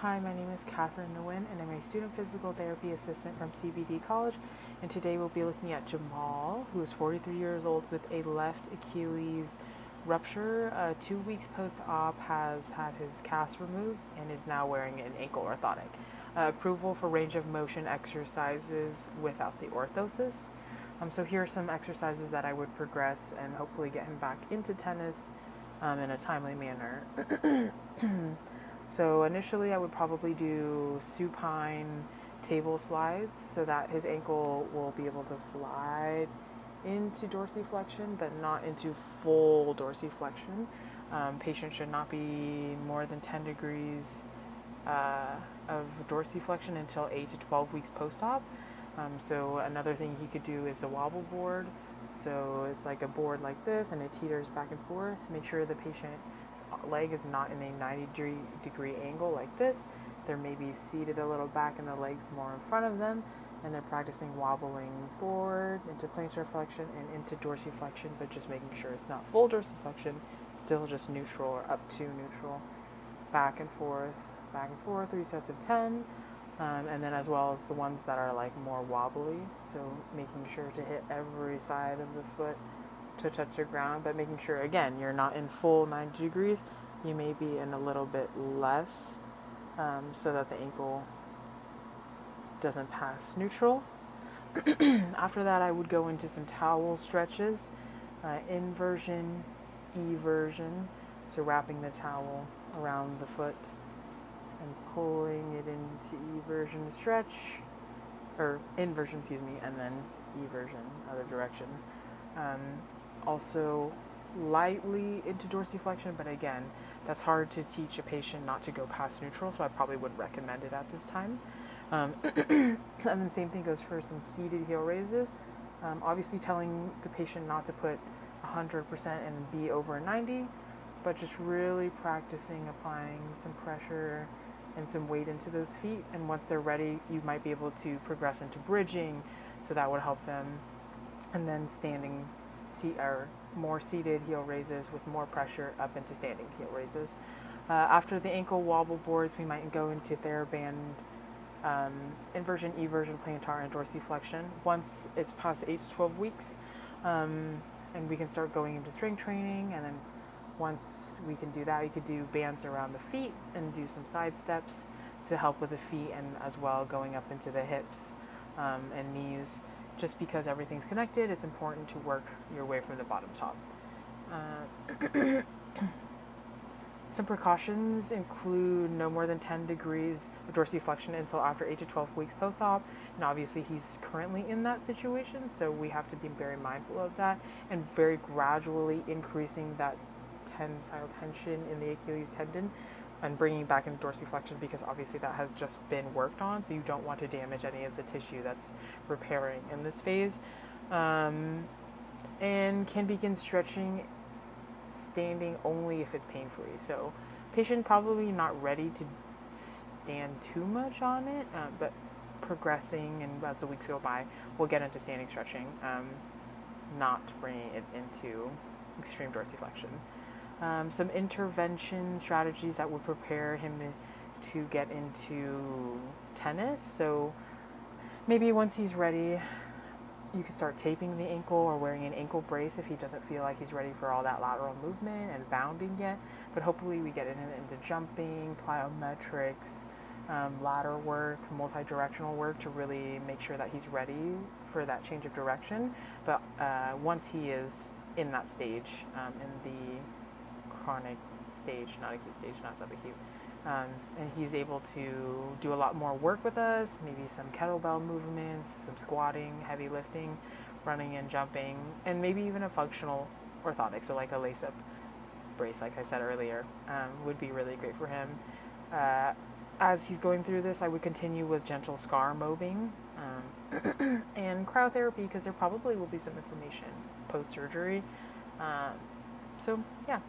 Hi, my name is Catherine Nguyen, and I'm a student physical therapy assistant from CBD College. And today we'll be looking at Jamal, who is 43 years old with a left Achilles rupture. 2 weeks post-op, has had his cast removed and is now wearing an ankle orthotic. Approval for range of motion exercises without the orthosis. So here are some exercises that I would progress and hopefully get him back into tennis in a timely manner. So initially I would probably do supine table slides so that his ankle will be able to slide into dorsiflexion but not into full dorsiflexion. Patient should not be more than 10 degrees of dorsiflexion until 8 to 12 weeks post-op. So another thing he could do is a wobble board. So it's like a board like this and it teeters back and forth. Make sure the patient leg is not in a 90-degree angle like this. They're maybe seated a little back and the legs more in front of them, and they're practicing wobbling forward into plantar flexion and into dorsiflexion, but just making sure it's not full dorsiflexion, still just neutral or up to neutral. Back and forth, 3 sets of 10. And then as well as the ones that are like more wobbly, so making sure to hit every side of the foot to touch the ground, but making sure, again, you're not in full 90 degrees. You may be in a little bit less, so that the ankle doesn't pass neutral. After that, I would go into some towel stretches, inversion, eversion, so wrapping the towel around the foot and pulling it into eversion stretch, or inversion, and then eversion, other direction. Also lightly into dorsiflexion, but again, that's hard to teach a patient not to go past neutral, so I probably wouldn't recommend it at this time. And the same thing goes for some seated heel raises. Obviously telling the patient not to put 100% and be over 90, but just really practicing applying some pressure and some weight into those feet. And once they're ready, you might be able to progress into bridging, so that would help them. And then standing or more seated heel raises with more pressure up into standing heel raises. After the ankle wobble boards, we might go into TheraBand inversion, eversion, plantar, and dorsiflexion once it's past 8 to 12 weeks. And we can start going into strength training, and then once we can do that, we could do bands around the feet and do some side steps to help with the feet, and as well going up into the hips and knees. Just because everything's connected, it's important to work your way from the bottom top. Some precautions include no more than 10 degrees of dorsiflexion until after 8 to 12 weeks post-op. And obviously he's currently in that situation, so we have to be very mindful of that and very gradually increasing that tensile tension in the Achilles tendon and bringing back into dorsiflexion, because obviously that has just been worked on, so you don't want to damage any of the tissue that's repairing in this phase. And can begin stretching standing only if it's pain-free. So patient probably not ready to stand too much on it, but progressing, and as the weeks go by, we'll get into standing stretching, not bringing it into extreme dorsiflexion. Some intervention strategies that would prepare him to get into tennis. So maybe once he's ready, you could start taping the ankle or wearing an ankle brace if he doesn't feel like he's ready for all that lateral movement and bounding yet. But hopefully we get into jumping, plyometrics, ladder work, multi-directional work to really make sure that he's ready for that change of direction. But once he is in that stage, in the chronic stage, not acute stage, not subacute, and he's able to do a lot more work with us, maybe some kettlebell movements, some squatting, heavy lifting, running and jumping, and maybe even a functional orthotic, so like a lace-up brace, like I said earlier, would be really great for him. As he's going through this, I would continue with gentle scar mobbing and cryotherapy, because there probably will be some inflammation post-surgery. So yeah.